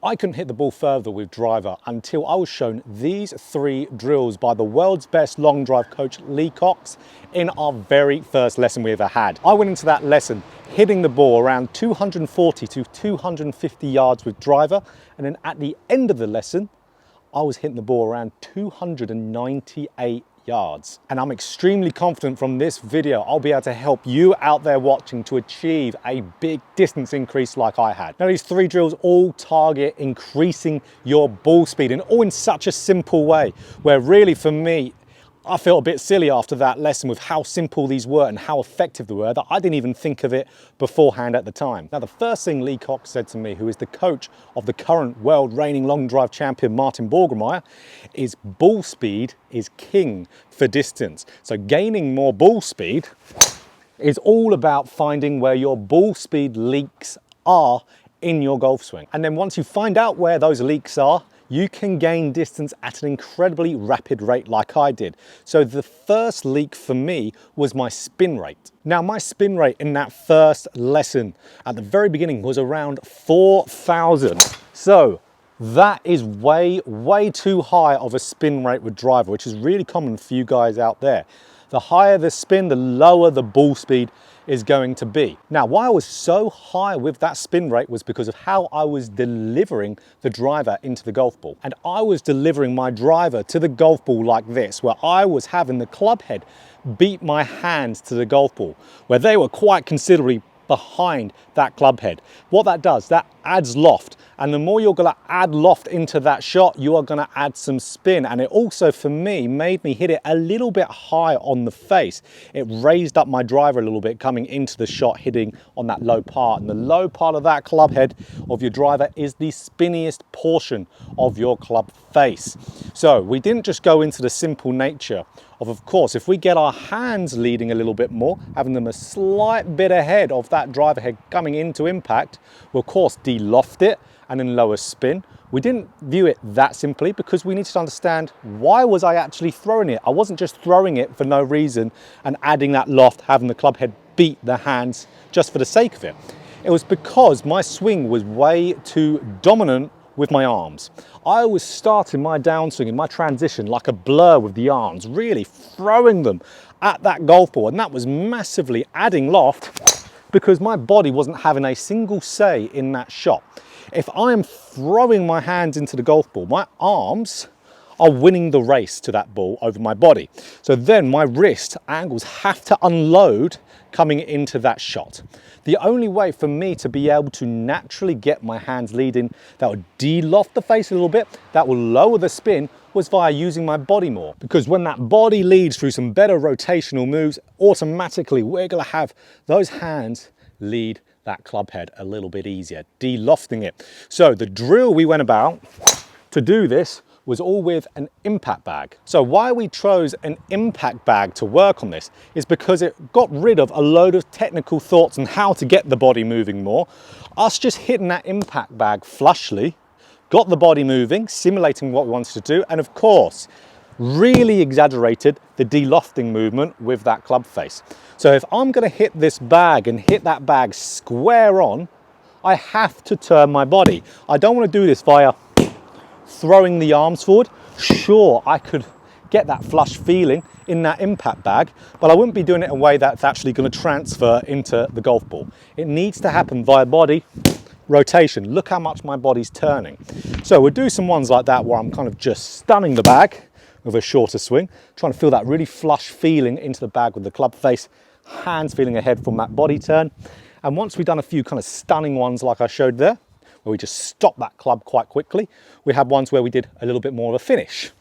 I couldn't hit the ball further with driver until I was shown these 3 drills by the world's best long drive coach, Lee Cox, in our very first lesson we ever had. I went into that lesson hitting the ball around 240 to 250 yards with driver, and then at the end of the lesson, I was hitting the ball around 298 yards. And I'm extremely confident from this video, I'll be able to help you out there watching to achieve a big distance increase like I had. Now, these 3 drills all target increasing your ball speed, and all in such a simple way, where really for me, I felt a bit silly after that lesson with how simple these were and how effective they were, that I didn't even think of it beforehand at the time. Now, the first thing Lee Cox said to me, who is the coach of the current world reigning long drive champion, Martin Borgermeyer, is ball speed is king for distance. So gaining more ball speed is all about finding where your ball speed leaks are in your golf swing. And then once you find out where those leaks are, you can gain distance at an incredibly rapid rate like I did. So the first leak for me was my spin rate. Now, my spin rate in that first lesson at the very beginning was around 4,000. So that is way too high of a spin rate with driver, which is really common for you guys out there. The higher the spin, the lower the ball speed is going to be. Now, why I was so high with that spin rate was because of how I was delivering the driver into the golf ball. And I was delivering my driver to the golf ball like this, where I was having the club head beat my hands to the golf ball, where they were quite considerably behind that club head. What that does, that adds loft. And the more you're gonna add loft into that shot, you are gonna add some spin. And it also, for me, made me hit it a little bit high on the face. It raised up my driver a little bit coming into the shot, hitting on that low part. And the low part of that club head of your driver is the spinniest portion of your club face. So we didn't just go into the simple nature of course, if we get our hands leading a little bit more, having them a slight bit ahead of that driver head coming into impact, we'll of course de-loft it and then lower spin. We didn't view it that simply because we needed to understand, why was I actually throwing it? I wasn't just throwing it for no reason and adding that loft, having the club head beat the hands just for the sake of it. It was because my swing was way too dominant with my arms. I was starting my downswing in my transition like a blur with the arms, really throwing them at that golf ball, and that was massively adding loft because my body wasn't having a single say in that shot. If I am throwing my hands into the golf ball, my arms are winning the race to that ball over my body. So then my wrist angles have to unload coming into that shot. The only way for me to be able to naturally get my hands leading, that would de-loft the face a little bit, that will lower the spin, was via using my body more. Because when that body leads through some better rotational moves, automatically we're gonna have those hands lead that club head a little bit easier, de-lofting it. So the drill we went about to do this was all with an impact bag. So why we chose an impact bag to work on this is because it got rid of a load of technical thoughts on how to get the body moving more. Us just hitting that impact bag flushly got the body moving, simulating what we wanted to do, and of course, really exaggerated the de-lofting movement with that club face. So if I'm gonna hit this bag and hit that bag square on, I have to turn my body. I don't wanna do this via throwing the arms forward. Sure, I could get that flush feeling in that impact bag, but I wouldn't be doing it in a way that's actually going to transfer into the golf ball. It needs to happen via body rotation. Look how much my body's turning. So we'll do some ones like that where I'm kind of just stunning the bag with a shorter swing, trying to feel that really flush feeling into the bag with the club face, hands feeling ahead from that body turn. And once we've done a few kind of stunning ones like I showed there, where we just stopped that club quite quickly, we had ones where we did a little bit more of a finish.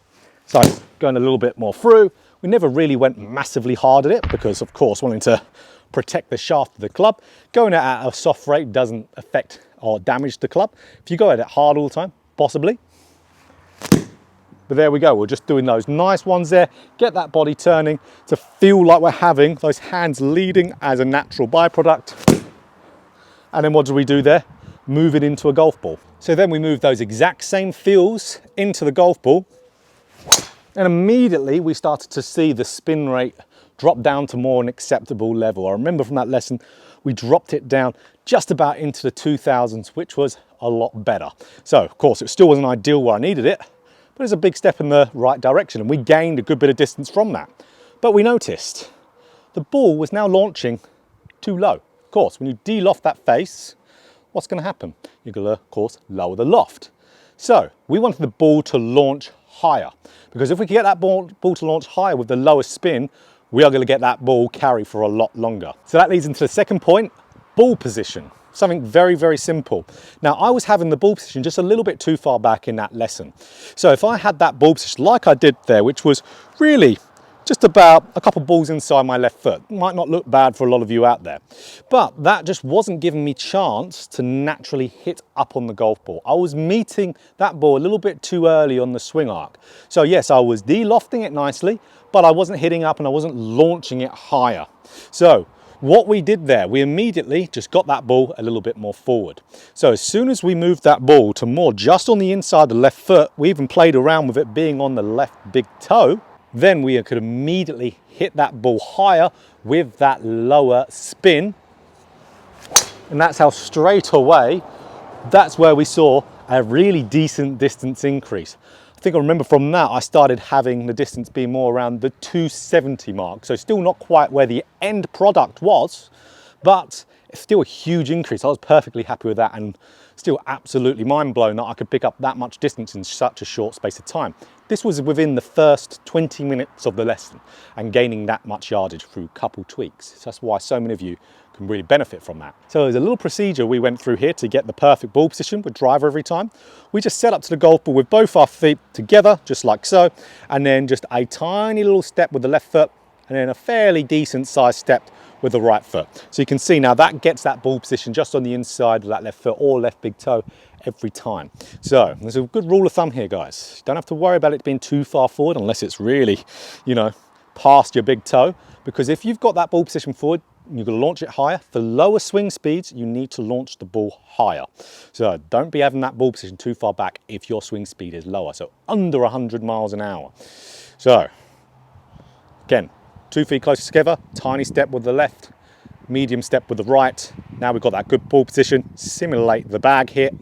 So going a little bit more through. We never really went massively hard at it because, of course, wanting to protect the shaft of the club. Going at a soft rate doesn't affect or damage the club. If you go at it hard all the time, possibly. But there we go, we're just doing those nice ones there, get that body turning to feel like we're having those hands leading as a natural byproduct. And then what do we do there? Move it into a golf ball. So then we move those exact same feels into the golf ball, and immediately we started to see the spin rate drop down to more an acceptable level. I remember from that lesson, we dropped it down just about into the 2000s, which was a lot better. So of course it still wasn't ideal where I needed it, but it's a big step in the right direction, and we gained a good bit of distance from that. But we noticed the ball was now launching too low. Of course, when you de-loft that face, what's going to happen? You're going to, of course, lower the loft. So we wanted the ball to launch higher, because if we can get that ball to launch higher with the lower spin, we are going to get that ball carry for a lot longer. So that leads into the second point, ball position. Something very, very simple. Now, I was having the ball position just a little bit too far back in that lesson. So if I had that ball position like I did there, which was really just about a couple balls inside my left foot, might not look bad for a lot of you out there, but that just wasn't giving me chance to naturally hit up on the golf ball. I was meeting that ball a little bit too early on the swing arc. So yes, I was de-lofting it nicely, but I wasn't hitting up and I wasn't launching it higher. So what we did there, we immediately just got that ball a little bit more forward. So as soon as we moved that ball to more just on the inside of the left foot, we even played around with it being on the left big toe, then we could immediately hit that ball higher with that lower spin. And that's how straight away, that's where we saw a really decent distance increase. I think I remember from that, I started having the distance be more around the 270 mark. So still not quite where the end product was, but it's still a huge increase. I was perfectly happy with that, and still absolutely mind blown that I could pick up that much distance in such a short space of time. This was within the first 20 minutes of the lesson and gaining that much yardage through a couple tweaks. So that's why so many of you can really benefit from that. So there's a little procedure we went through here to get the perfect ball position with driver every time. We just set up to the golf ball with both our feet together, just like so, and then just a tiny little step with the left foot, and then a fairly decent sized step with the right foot. So you can see now that gets that ball position just on the inside of that left foot or left big toe every time. So there's a good rule of thumb here, guys. You don't have to worry about it being too far forward unless it's really, you know, past your big toe, because if you've got that ball position forward, you're going to launch it higher. For lower swing speeds, you need to launch the ball higher. So don't be having that ball position too far back if your swing speed is lower, so under 100 miles an hour. So again, 2 feet close together, tiny step with the left, medium step with the right. Now we've got that good ball position, simulate the bag hit,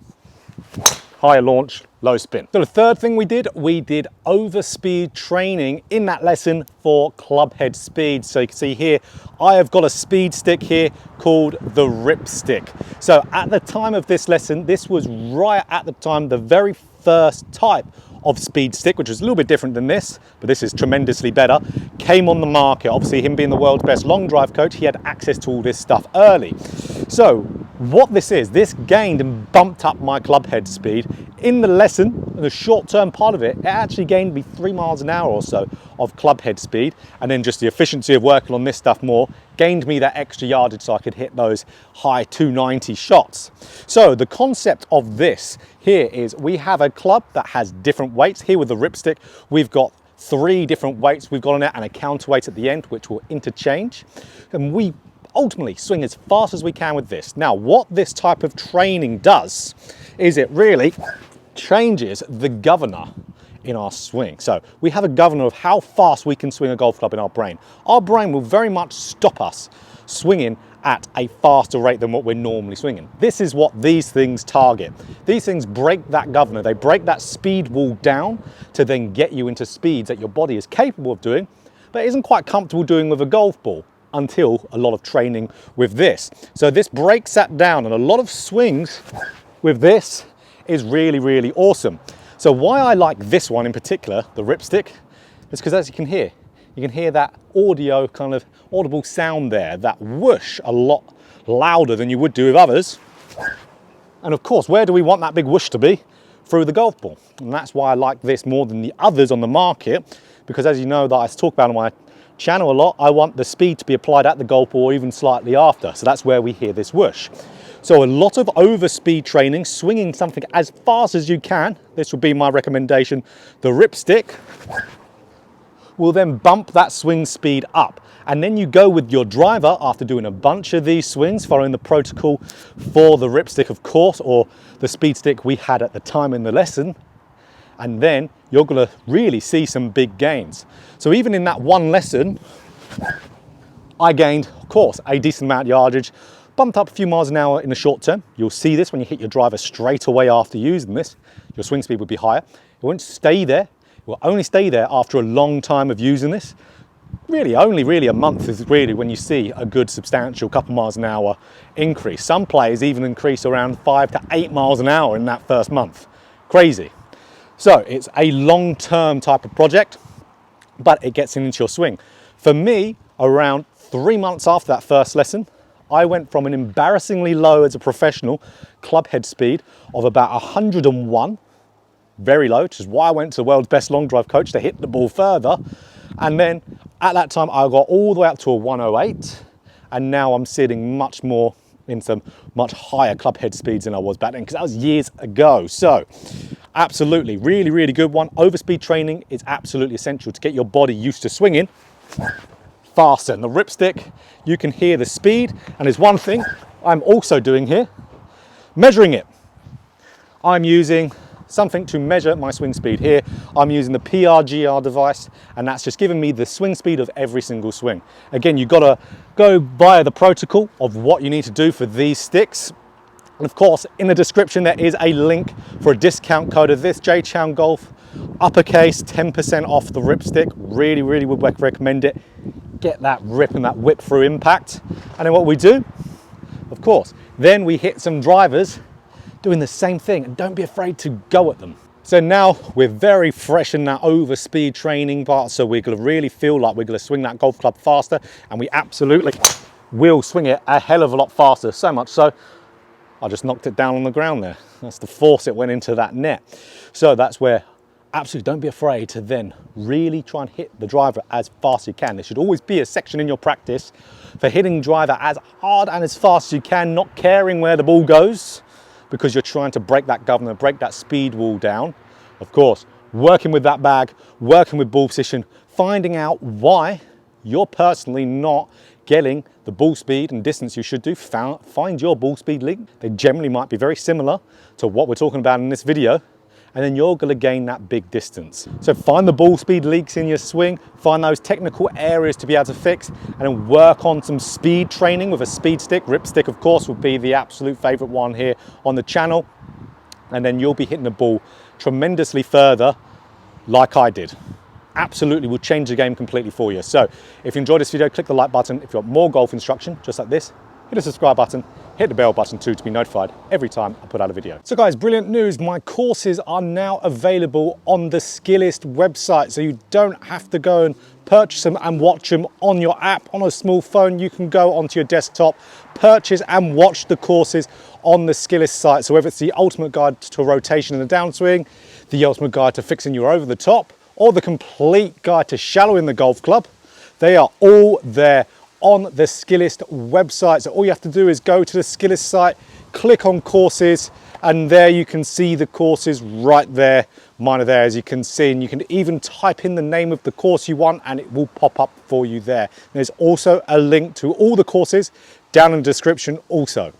higher launch, low spin. So the third thing we did overspeed training in that lesson for club head speed. So you can see here, I have got a speed stick here called the Rip Stick. So at the time of this lesson, this was right at the time, the very first type of speed stick, which was a little bit different than this, but this is tremendously better, came on the market. Obviously, him being the world's best long drive coach, he had access to all this stuff early. So what this is, this gained and bumped up my club head speed. In the lesson, in the short-term part of it, it actually gained me 3 miles an hour or so of club head speed, and then just the efficiency of working on this stuff more gained me that extra yardage so I could hit those high 290 shots. So the concept of this here is we have a club that has different weights. Here with the Rip Stick, we've got 3 different weights we've got on it and a counterweight at the end, which will interchange. And we ultimately swing as fast as we can with this. Now, what this type of training does is it really changes the governor in our swing. So we have a governor of how fast we can swing a golf club in our brain. Our brain will very much stop us swinging at a faster rate than what we're normally swinging. This is what these things target. These things break that governor. They break that speed wall down to then get you into speeds that your body is capable of doing, but isn't quite comfortable doing with a golf ball until a lot of training with this. So this breaks that down, and a lot of swings with this is really, really awesome. So why I like this one in particular, the Rip Stick, is because as you can hear that audio kind of audible sound there, that whoosh a lot louder than you would do with others. And of course, where do we want that big whoosh to be? Through the golf ball. And that's why I like this more than the others on the market, because as you know that I talk about on my channel a lot, I want the speed to be applied at the golf ball or even slightly after. So that's where we hear this whoosh. So a lot of overspeed training, swinging something as fast as you can. This would be my recommendation. The Rip Stick will then bump that swing speed up. And then you go with your driver after doing a bunch of these swings, following the protocol for the Rip Stick, of course, or the speed stick we had at the time in the lesson. And then you're gonna really see some big gains. So even in that one lesson, I gained, of course, a decent amount of yardage, bumped up a few miles an hour in the short term. You'll see this when you hit your driver straight away after using this. Your swing speed would be higher. It won't stay there. It will only stay there after a long time of using this. Only really a month is really when you see a good substantial couple miles an hour increase. Some players even increase around 5 to 8 miles an hour in that first month. Crazy. So it's a long-term type of project, but it gets into your swing. For me, around 3 months after that first lesson, I went from an embarrassingly low as a professional club head speed of about 101, very low, which is why I went to the world's best long drive coach to hit the ball further. And then at that time, I got all the way up to a 108. And now I'm sitting much more in some much higher club head speeds than I was back then, because that was years ago. So absolutely, really good one. Overspeed training is absolutely essential to get your body used to swinging faster. And the ripstick, you can hear the speed. And there's one thing I'm also doing here, measuring it. I'm using something to measure my swing speed here. I'm using the PRGR device, and that's just giving me the swing speed of every single swing. Again, you've got to go via the protocol of what you need to do for these sticks. And of course, in the description, there is a link for a discount code of this, JChownGolf, uppercase, 10% off the ripstick. Really would recommend it. Get that rip and that whip through impact. And then what we do, of course, then we hit some drivers doing the same thing, and don't be afraid to go at them. So now we're very fresh in that overspeed training part, so we're gonna really feel like we're gonna swing that golf club faster, and we absolutely will swing it a hell of a lot faster, so much so I just knocked it down on the ground there. That's the force it went into that net. So that's where absolutely don't be afraid to then really try and hit the driver as fast as you can. There should always be a section in your practice for hitting driver as hard and as fast as you can, not caring where the ball goes, because you're trying to break that governor, break that speed wall down. Of course, working with that bag, working with ball position, finding out why you're personally not getting the ball speed and distance you should do. Find your ball speed leak. They generally might be very similar to what we're talking about in this video, and then you're going to gain that big distance. So find the ball speed leaks in your swing, find those technical areas to be able to fix, and then work on some speed training with a speed stick. Ripstick, of course, would be the absolute favorite one here on the channel. And then you'll be hitting the ball tremendously further like I did. Absolutely will change the game completely for you. So if you enjoyed this video, click the like button. If you want more golf instruction, just like this, hit the subscribe button, hit the bell button too to be notified every time I put out a video. So guys, brilliant news. My courses are now available on the Skillist website. So you don't have to go and purchase them and watch them on your app on a small phone. You can go onto your desktop, purchase and watch the courses on the Skillist site. So whether it's the ultimate guide to rotation in the downswing, the ultimate guide to fixing your over the top, or the complete guide to shallowing the golf club, they are all there on the Skillist website. So all you have to do is go to the Skillist site, click on courses, and there you can see the courses right there. Mine are there, as you can see, and you can even type in the name of the course you want and it will pop up for you there. There's also a link to all the courses down in the description also.